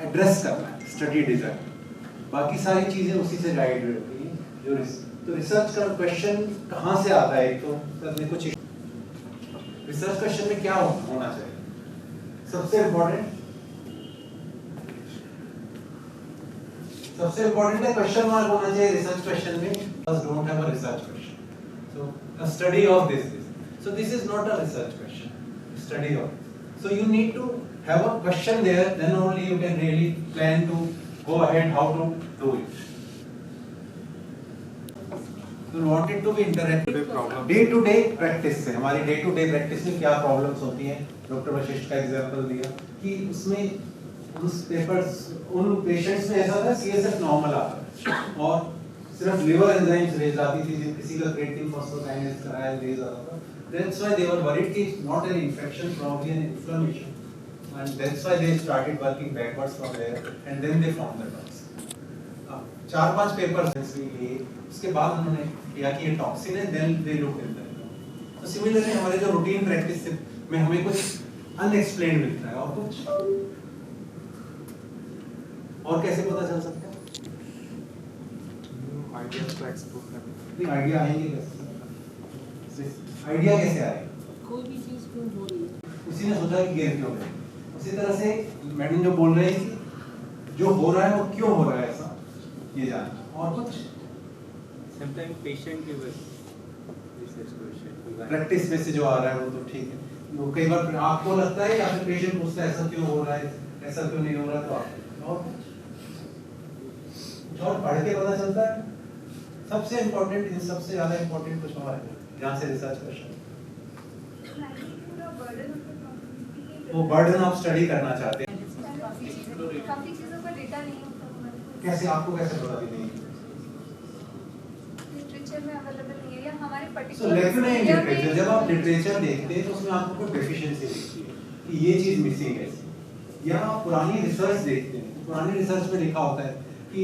Address करना है study design, बाकी सारी चीजें उसी से गाइड रहती हैं। जो तो रिसर्च का क्वेश्चन कहाँ से आता है, तो अपने कुछ रिसर्च क्वेश्चन में क्या होना चाहिए? सबसे इम्पोर्टेंट है क्वेश्चन मार्क होना चाहिए रिसर्च क्वेश्चन में। Don't have a research question, so a study of this. So this is not a research question, study of. So you need to have a question there, then only you can really plan to go ahead how to do it. So we want it to be interactive. Day to day practice से, हमारी day to day practice में क्या problems होती हैं? Doctor Vashishtha का example दिया कि उसमें उस पेपर्स उन पेशेंट्स में ऐसा था CSF नॉर्मल आता और सिर्फ लिवर एंजाइम्स रेज आती थी, किसी का क्रिएटिनिन फॉस्फोकाइनेज कराया रेज आता था. That's why they were worried कि not an infection, probably an inflammation, and that's why they started working backwards from there, and then they found the drugs. 4-5 papers लिए उसके बाद उन्होंने किया कि ये टॉक्सिन है, then they looked into it. तो सिमिलरली हमारे जो रूटीन प्रैक्टिस में हमें कुछ अनएक्सप्लेन्ड मिलता है और कुछ और कैसे पता चल सकता है? आइडिया आएंगे कैसे? आइडिया कैसे आए? कोई भी चीज क्यों हो रही है, उसी ने सोचा कि गिर क्यों गए. उसी तरह से मैडम जो बोल रही थी जो हो रहा है वो क्यों हो रहा है ऐसा ये जानना. और कुछ समटाइम पेशेंट की बस रिसर्च क्वेश्चन प्रैक्टिस में से जो आ रहा है वो तो ठीक है. वो कई बार आपको लगता है या फिर पेशेंट पूछता है ऐसा क्यों हो रहा है, ऐसा क्यों नहीं हो रहा, तो आप और पढ़ के पता चलता है. सबसे इम्पोर्टेंट, इन सबसे ज्यादा इम्पोर्टेंट कुछ और है जहाँ से रिसर्च क्वेश्चन, वो बर्डन ऑफ स्टडी करना चाहते हैं. काफी चीजों का डेटा नहीं होता हमारे पास. कैसे, आपको कैसे पता भी नहीं? लिटरेचर में अवेलेबल नहीं है या हमारे So पर्टिकुलर लिटरेचर, जब आप लिटरेचर देखते हैं तो उसमें आपको कोई डेफिशिएंसी दिखती है कि ये चीज मिसिंग है. या आप पुरानी रिसर्च देखते हैं, पुरानी रिसर्च में लिखा होता है कि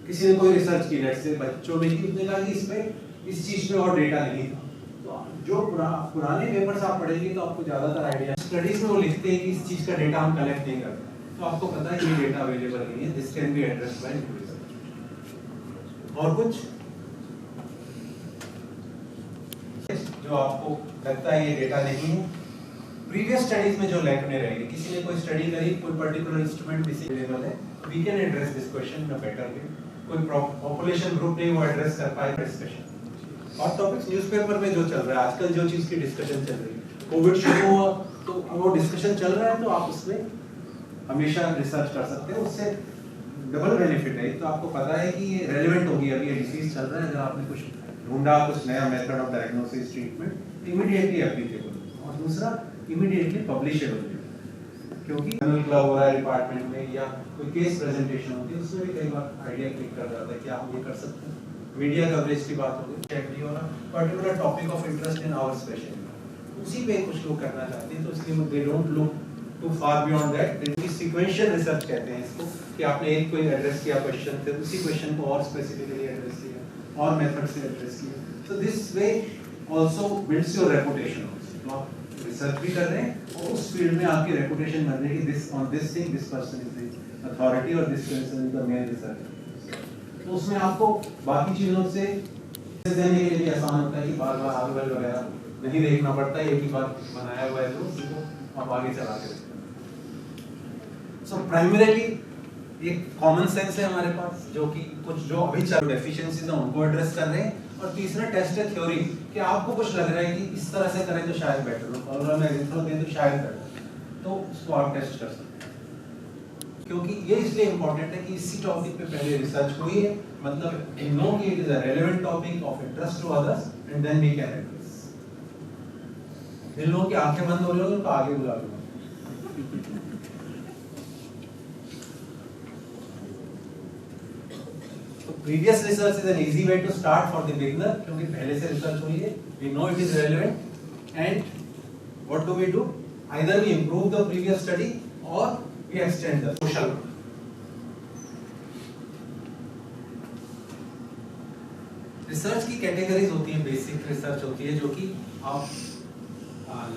किसी ने कोई रिसर्च की नेट से बच्चों में की, उसने कहा कि इसमें इस चीज पे और डेटा नहीं था. तो जो पुराने पेपर्स आप पढ़ेंगे तो आपको ज्यादातर आइडिया. स्टडीज में वो लिखते हैं कि इस चीज का डेटा हम कलेक्ट नहीं करते, तो आपको पता है कि ये डेटा अवेलेबल नहीं है. This can be addressed by research. और कुछ जो आपको लगता है ये डेटा नहीं है, प्रीवियस स्टडीज में जो लैक में रहेगी, किसी ने कोई स्टडी करी, कोई पर्टिकुलर इंस्ट्रूमेंट अवेलेबल है, we can address this question in a better way. कोई पॉपुलेशन ग्रुप नहीं वो एड्रेस कर पाए डिस्कशन. और टॉपिक्स न्यूज़पेपर में जो चल रहा है आजकल, जो चीज की डिस्कशन चल रही है, कोविड शुरू हुआ तो वो डिस्कशन चल रहा है, तो आप उसमें हमेशा रिसर्च कर सकते हैं. उससे डबल बेनिफिट है. तो आपको पता है कि ये रेलेवेंट होगी, अभी ये डिसीज चल रहा है, अगर आपने कुछ ढूंढा, कुछ नया method of diagnosis treatment, immediately applicable. और दूसरा इमीडिएटली पब्लिशेबल, क्योंकि जर्नल क्लब हो रहा है डिपार्टमेंट में या कोई केस प्रेजेंटेशन होती है, उसमें भी कई बार आइडिया क्लिक कर जाता है कि आप ये कर सकते हैं. मीडिया कवरेज की बात होगी, एक्टिव होना, particular topic of interest in our speciality, उसी पे कुछ लोग करना चाहते हैं, तो इसलिए they don't look too far beyond that. Sequential research कहते हैं इसको, कि आपने एक कोई एड्रेस किया क्वेश्चन, फिर उसी क्वेश्चन को और स्पेसिफिकली एड्रेस किया और मेथड से एड्रेस किया. So this way also builds your reputation. तो आप रिसर्च भी कर रहे हैं और उस फील्ड में आपकी रेपुटेशन बन रही है कि this on this thing this person is the authority और this person is the main researcher. तो उसमें आपको बाकी चीजों से देने के लिए आसान होता है कि बार-बार आर्टिकल वगैरह नहीं देखना पड़ता है, एक ही बार बनाया हुआ है तो उसको आप आगे चलाते रहते हैं. सो प्राइमरीली एक कॉमन सेंस है हमारे पास, जो कि कुछ जो अभी चालू डेफिशिएंसीज हैं उनको एड्रेस कर रहे हैं. और तीसरा टेस्ट है थ्योरी, कि आपको कुछ लग रहा है कि इस तरह से करें तो शायद बेटर हो, और अगर एग्जांपल दें तो शायद बेटर, तो उसको आप टेस्ट कर सकते हैं. क्योंकि ये इसलिए इम्पोर्टेंट है कि इसी टॉपिक पे पहले रिसर्च हुई है, मतलब वी नो कि it is a relevant topic of interest to others, and then we can address. इन लोगों की आंखें बंद हो रही हो तो आगे बुला लो. Previous research is an easy way to start for the beginner, क्योंकि पहले से रिसर्च हुई है, we know it is relevant, and what do? Either we improve the previous study or we extend the social. Research की categories होती हैं. Basic research होती है जो कि आप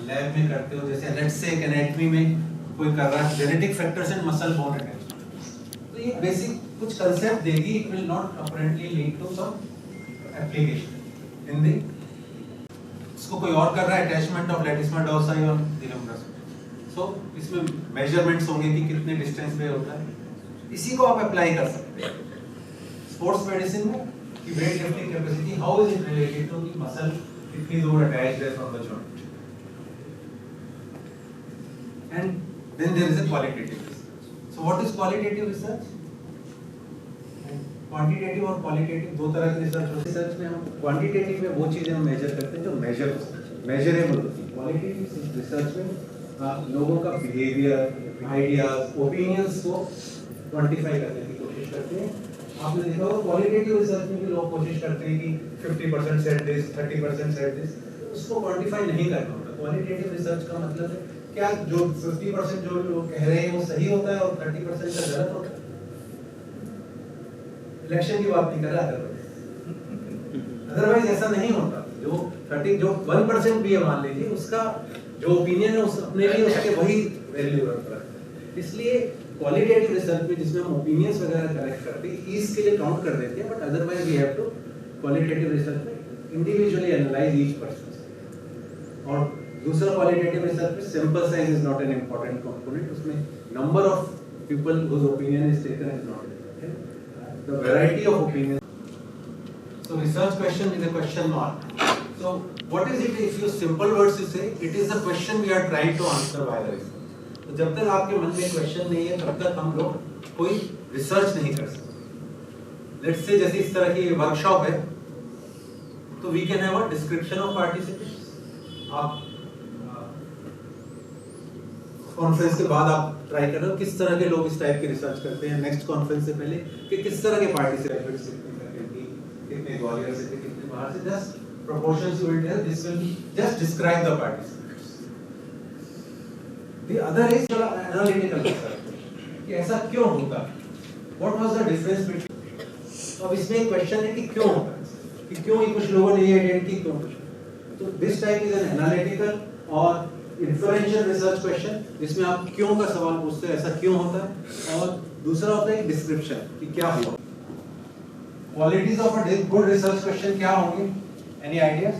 लैब में करते हो, जैसे लेट्स से एनाटॉमी में कोई कर रहा है genetic factors and muscle bone attachment, तो ये बेसिक कुछ कंसेप्ट देगी, it will not apparently lead to some application in the. इसको कोई और कर रहा है अटैचमेंट ऑफ लैटिस्मा डोर्साई और इलम्ब्रस, सो इसमें मेजरमेंट्स होंगे कि कितने डिस्टेंस पे होता है, इसी को आप अप्लाई कर सकते हैं स्पोर्ट्स मेडिसिन में कि weight lifting capacity how is it related to the muscle कितनी दूर अटैच्ड है from the joint. And then there is a qualitative research. So what is qualitative research? Quantitative और क्वालिटेटिव दो तरह की रिसर्च होती है। रिसर्च में हम क्वांटिटेटिव में वो चीजें हम मेजर करते हैं जो मेजरेबल होती है। क्वालिटेटिव रिसर्च में आप लोगों का बिहेवियर, आइडियाज, ओपिनियंस को क्वांटिफाई करने की कोशिश करते हैं। आपने देखा होगा क्वालिटेटिव रिसर्च में भी लोग कोशिश करते हैं कि 50% सेड दिस, 30% सेड दिस, उसको क्वांटिफाई नहीं करना होता। क्वालिटेटिव रिसर्च का मतलब है क्या जो 50% जो लोग कह रहे हैं वो सही होता है और 30% का गलत होता है। इलेक्शन की बात नहीं कर रहा, अदरवाइज ऐसा नहीं होता। जो 1% भी है मान लीजिए, उसका जो ओपिनियन है उस अपने लिए उसके वही वैल्यू रखता है। इसलिए क्वालिटेटिव रिसर्च में जिसमें हम ओपिनियंस वगैरह कलेक्ट करते हैं ईज के लिए काउंट कर देते हैं, but otherwise we have to qualitative research में इंडिविजुअली एनालाइज ईच पर्सन। और दूसरा क्वालिटेटिव रिसर्च में sample size is not an important component, उसमें number of people whose opinion is taken is not important, the variety of opinion. So research question is a question mark. So what is it if you simple words you say it is the question we are trying to answer by the research. तो जब तक आपके मन में question नहीं है तब तक हम लोग कोई रिसर्च नहीं कर सकते। लेट्स से जैसे इस तरह की वर्कशॉप है तो we can have a description of participants. आप कॉन्फ्रेंस के बाद आप ट्राई कर रहे हो किस तरह के लोग इस टाइप की रिसर्च करते हैं, नेक्स्ट कॉन्फ्रेंस से पहले कि किस तरह के पार्टिसिपेंट्स कितने ग्वालियर से थे, कितने बाहर से, just proportions you will tell, this will just describe the participants. The other is analytical research कि ऐसा क्यों होता है, what was the difference between। अब इसमें एक क्वेश्चन है कि क्यों होता है, कि क्यों ये कुछ लोगों ने ये अटेंड की, क्यों कुछ। तो this type is an analytical और inferential research question जिसमें आप क्यों का सवाल पूछते हैं, ऐसा क्यों होता है। और दूसरा होता है डिस्क्रिप्शन कि क्या हुआ। Qualities of a good research question क्या होंगे, एनी आइडियाज?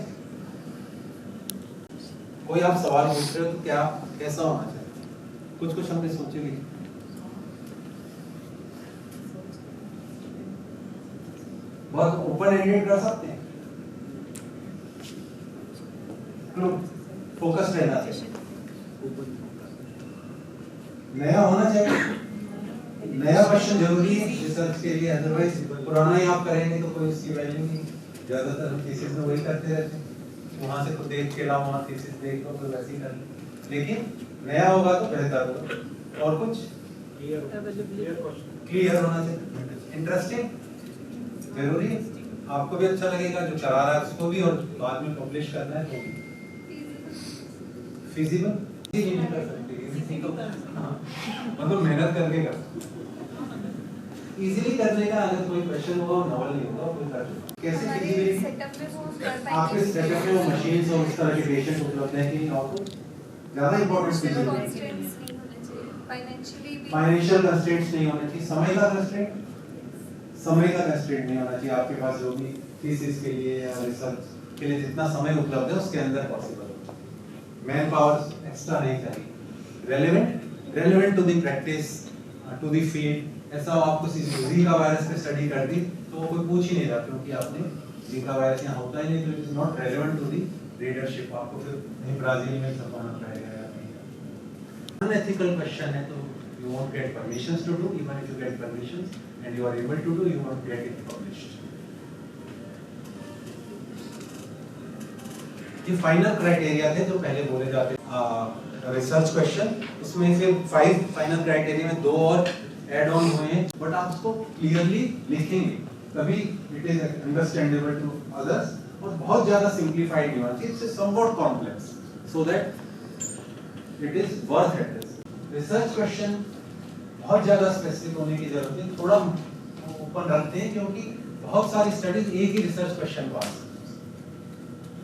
कोई आप सवाल पूछ रहे हो तो क्या कैसा होना चाहिए, कुछ हमने सोचे भी। बहुत ओपन एंडेड कर सकते हैं, फोकस रहना चाहिए, नया होना चाहिए। नया क्वेश्चन जरूरी है रिसर्च के लिए, अदरवाइज पुराना ही आप करेंगे तो कोई इसकी वैल्यू नहीं। ज्यादातर हम थीसिस में वही करते रहते हैं, वहां से खुद देख के लाओ, वहां थीसिस देख लो, तो वैसे ही कर लो। लेकिन नया होगा तो बेहतर होगा। और कुछ क्लियर होना चाहिए, इंटरेस्टिंग जरूरी है, आपको भी अच्छा लगेगा, जो करा रहा है उसको भी, और बाद में पब्लिश करना है तो भी फिजिबल नहीं कर सकते, मतलब मेहनत करके कर इजीली करने का। अगर कोई क्वेश्चन हुआ नॉवल नहीं होगा, कोई कर कैसे फिजिबिलिटी सेटअप में वो कर पाएंगे, आपके सेटअप में वो मशीन्स और इस तरह के पेशेंट उपलब्ध हैं कि नहीं, आपको ज्यादा इंपॉर्टेंट फिजिबिलिटी, कंस्ट्रेंट्स नहीं होने चाहिए, फाइनेंशियली भी फाइनेंशियल कंस्ट्रेंट्स नहीं होने चाहिए, समय का कंस्ट्रेंट नहीं होना चाहिए। आपके पास जो भी थीसिस के लिए या रिसर्च के लिए जितना समय उपलब्ध है उसके अंदर पॉसिबल हो, मैन पावर एक्स्ट्रा नहीं चाहिए, relevant to the practice, to the field. ऐसा आपको जीका वायरस पे स्टडी कर दी तो कोई पूछ ही नहीं रहा क्योंकि आपने जीका वायरस यहाँ होता ही नहीं, तो it is not relevant to the readership. आपको फिर नहीं ब्राजील में छपाना पड़ेगा या नहीं। अनएथिकल क्वेश्चन है तो you won't get permissions to do, even if you get permissions and you are able to do, you won't get it published. ये फाइनल क्राइटेरिया थे जो पहले बोले जाते रिसर्च क्वेश्चन। इसमें फिर 5 फाइनल क्राइटेरिया में 2 और ऐड ऑन हुए हैं, बट आप उसको क्लियरली लिखेंगे तभी it is understandable to others, और बहुत ज्यादा सिंप्लीफाइड नहीं होना चाहिए, it's somewhat complex so that it is worth it. Research question बहुत ज्यादा स्पेसिफिक होने की जरूरत है, थोड़ा ओपन रखते हैं क्योंकि बहुत सारी स्टडीज एक ही रिसर्च क्वेश्चन को आंसर,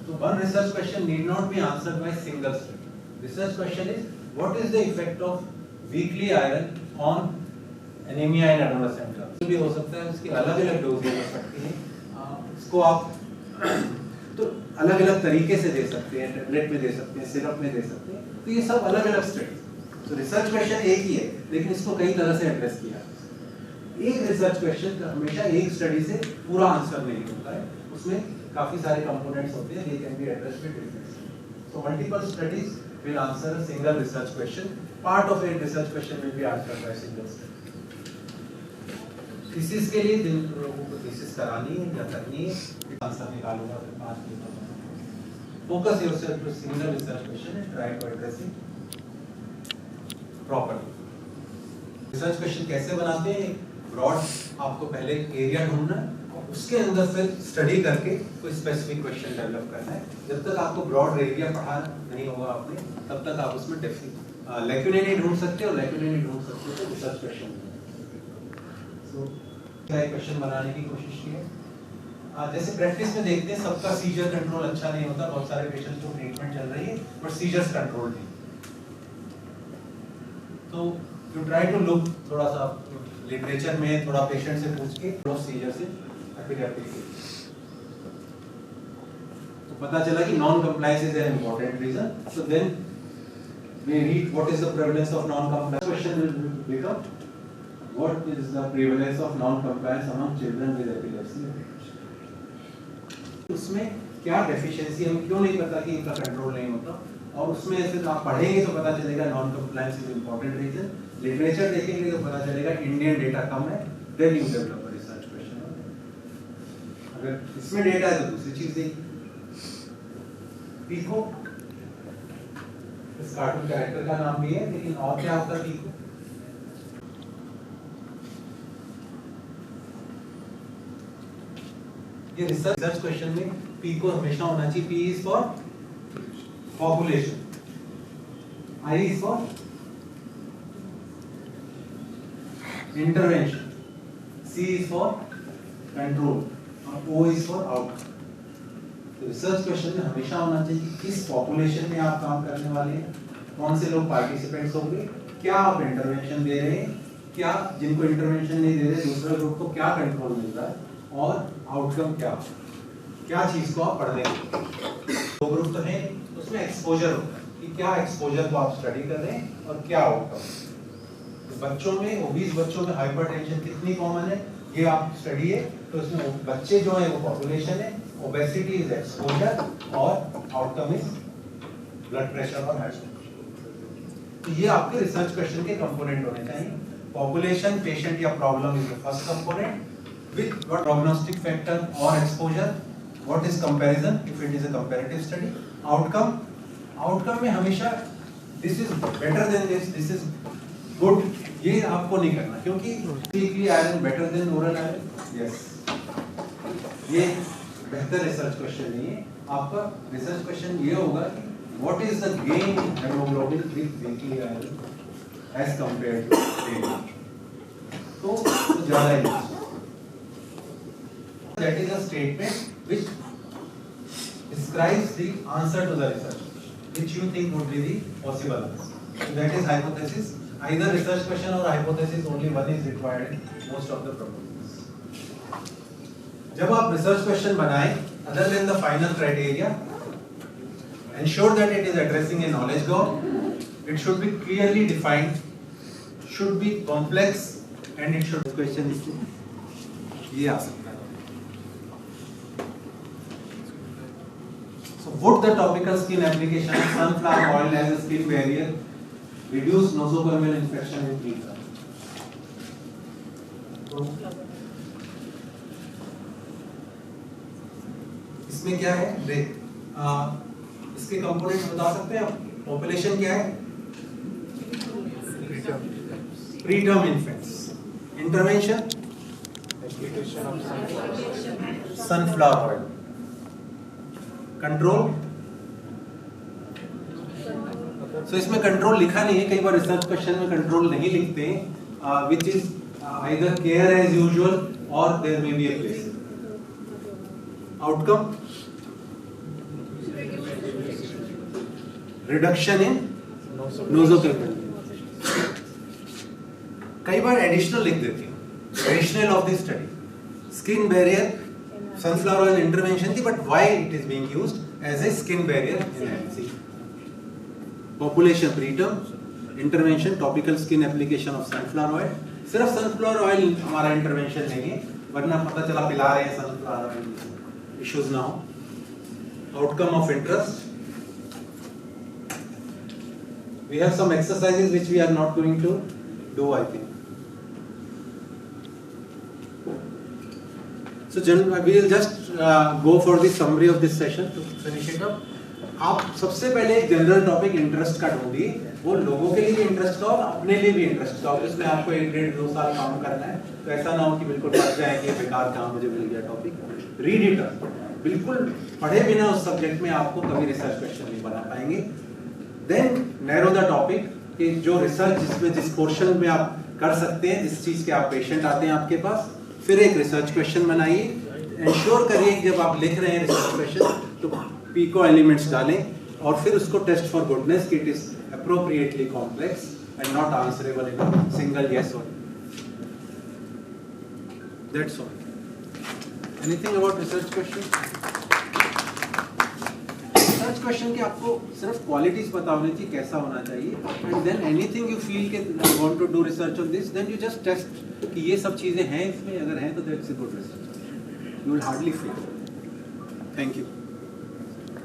तो one research question need not be answered by single study. Research question is what is the effect of weekly iron on anaemia in adolescent girls भी हो सकता है, उसकी अलग अलग डोजेज हो सकती है। इसको आप तो अलग अलग तरीके से दे सकते हैं, टेबलेट में दे सकते हैं, सिरप में दे सकते हैं, तो ये सब अलग अलग स्टडीज। तो रिसर्च क्वेश्चन एक ही है, लेकिन इसको कई तरह से एड्रेस किया। एक रिसर्च क्वेश्चन का हमेशा एक स्टडी से पूरा आंसर नहीं होता है, उसमें काफी सारे कंपोनेंट्स होते हैं, they can be addressed with different. So multiple studies will answer a single research question, part of a research question will be answered by single study. Thesis के लिए जिन लोगों को थीसिस करानी है या करनी है, आंसर निकालूंगा फिर 5 मिनट में। Focus yourself to single research question and try to address it properly. Research question कैसे बनाते हैं? ब्रॉड आपको पहले एरिया ढूंढना है, उसके अंदर फिर स्टडी करके कोई स्पेसिफिक क्वेश्चन डेवलप करना है। जब तक आपको ब्रॉड एरिया पढ़ा नहीं होगा आपने, तब तक आप उसमें लैक्यूने नहीं ढूंढ सकते, और लैक्यूने नहीं ढूंढ सकते तो रिसर्च क्वेश्चन क्वेश्चन बनाने की कोशिश की है। जैसे प्रैक्टिस में देखते हैं सबका सीजर कंट्रोल अच्छा नहीं होता, बहुत सारे पेशेंट्स को ट्रीटमेंट चल रही है बट सीजर्स कंट्रोल नहीं। तो यू ट्राई टू लुक थोड़ा सा लिटरेचर में, थोड़ा पेशेंट से पूछ के सीजर से तो पता चला कि non compliance is an important reason. So then we read what is the prevalence of non-compliance. Question will become what is the prevalence of non-compliance among children with epilepsy? उसमें क्या डेफिशिएंसी, हमें क्यों नहीं पता कि इनका कंट्रोल नहीं होता, और उसमें ऐसे आप पढ़ेंगे तो पता चलेगा non compliance is important reason. Literature देखेंगे तो पता चलेगा इंडियन डेटा कम है, then you develop a research question. अगर इसमें डेटा है तो दूसरी चीज देखिए। पीको इस कार्टून कैरेक्टर का नाम भी है, लेकिन और क्या होता है पीको? ये रिसर्च क्वेश्चन में पी को हमेशा होना चाहिए। P is for population, I is for intervention, C is for control, और O is for outcome. Research question में हमेशा होना चाहिए कि किस पॉपुलेशन में आप काम करने वाले हैं, कौन से लोग पार्टिसिपेंट्स होंगे, क्या आप इंटरवेंशन दे रहे हैं, क्या जिनको इंटरवेंशन नहीं दे रहे दूसरे ग्रुप को क्या कंट्रोल मिल रहा है, और आउटकम क्या चीज को आप पढ़ रहे हैं। दो ग्रुप तो है, उसमें एक्सपोजर होता है कि क्या एक्सपोजर को आप स्टडी कर रहे हैं और क्या आउटकम। बच्चों में, ओबीस बच्चों में हाइपरटेंशन कितनी कॉमन है ये आप स्टडी है, तो इसमें बच्चे जो है वो पॉपुलेशन है, ओबेसिटी इज एक्सपोजर, और आउटकम इज ब्लड प्रेशर और हार्ट। तो ये आपके रिसर्च क्वेश्चन के कंपोनेंट होने चाहिए। पॉपुलेशन, पेशेंट या problem is the first component, with what prognostic factor or exposure, what is comparison if it is a comparative study, outcome में हमेशा this is better than this is good, ये आपको नहीं करना, क्योंकि weekly iron better than oral iron, yes, ये बेहतर research question नहीं है। आपका रिसर्च क्वेश्चन ये होगा कि what is the gain in hemoglobin with weekly iron as compared to daily, तो ज़्यादा है। That is a statement which describes the answer to the research question, which you think would be the possible answer. So that is hypothesis. Either research question or hypothesis, only one is required in most of the proposals. जब आप research question बनाएं, other than the final criteria, ensure that it is addressing a knowledge goal. It should be clearly defined, should be complex, and it should question ये आ सकता है। So would the topical skin application of sunflower oil as a skin barrier reduce nosocomial infection in people? इसमें क्या है देख, इसके component बता सकते हैं आप? पॉपुलेशन क्या है? Preterm infants, intervention sunflower oil, control. So इसमें कंट्रोल लिखा नहीं है, कई बार रिसर्च क्वेश्चन में कंट्रोल नहीं लिखते हैं, which is either care as usual और there may be a place. Outcome reduction in nosocomial, कई बार एडिशनल लिख देती हूँ, additional of this study skin barrier sunflower oil intervention थी, but why it is being used as a skin barrier in NC. Population preterm intervention topical skin application of sunflower oil. सिर्फ sunflower oil हमारा intervention नहीं है, वरना पता चला पिला रहे हैं सनफ्लावर ऑयल, इश्यूज ना हो। Outcome of interest, we have some exercises which we are not going to do, I think. So we will just go for the summary of this session to finish it up. आप सबसे पहले एक general topic interest का ढूंढिए, वो लोगों के लिए इंटरेस्ट का और अपने लिए भी इंटरेस्ट का। ऑफिस में आपको 1 डेढ़ 2 साल काम करना है, तो ऐसा ना हो कि बिल्कुल पढ़ जाए कि बेकार काम मुझे मिल गया टॉपिक। रीड इट अप, बिल्कुल पढ़े बिना उस सब्जेक्ट में आपको कभी रिसर्च क्वेश्चन नहीं बना पाएंगे। देन नैरो द टॉपिक, कि जो रिसर्च जिसमें जिस पोर्शन में आप कर सकते हैं, जिस चीज़ के आप पेशेंट आते हैं आपके पास, फिर एक रिसर्च क्वेश्चन बनाइए। इंश्योर करिए कि जब आप लिख रहे हैं रिसर्च क्वेश्चन तो पीको एलिमेंट्स डालें, और फिर उसको टेस्ट फॉर गुडनेस कि it is appropriately complex and not answerable in a single yes और that's all. Anything about research question? Research question के आपको सिर्फ क्वालिटीज पता होनी चाहिए, कैसा होना चाहिए, and then anything you feel के I want to do research on this, then you just test कि ये सब चीजें हैं इसमें, अगर हैं तो that's a good research, you will hardly fail. Thank you.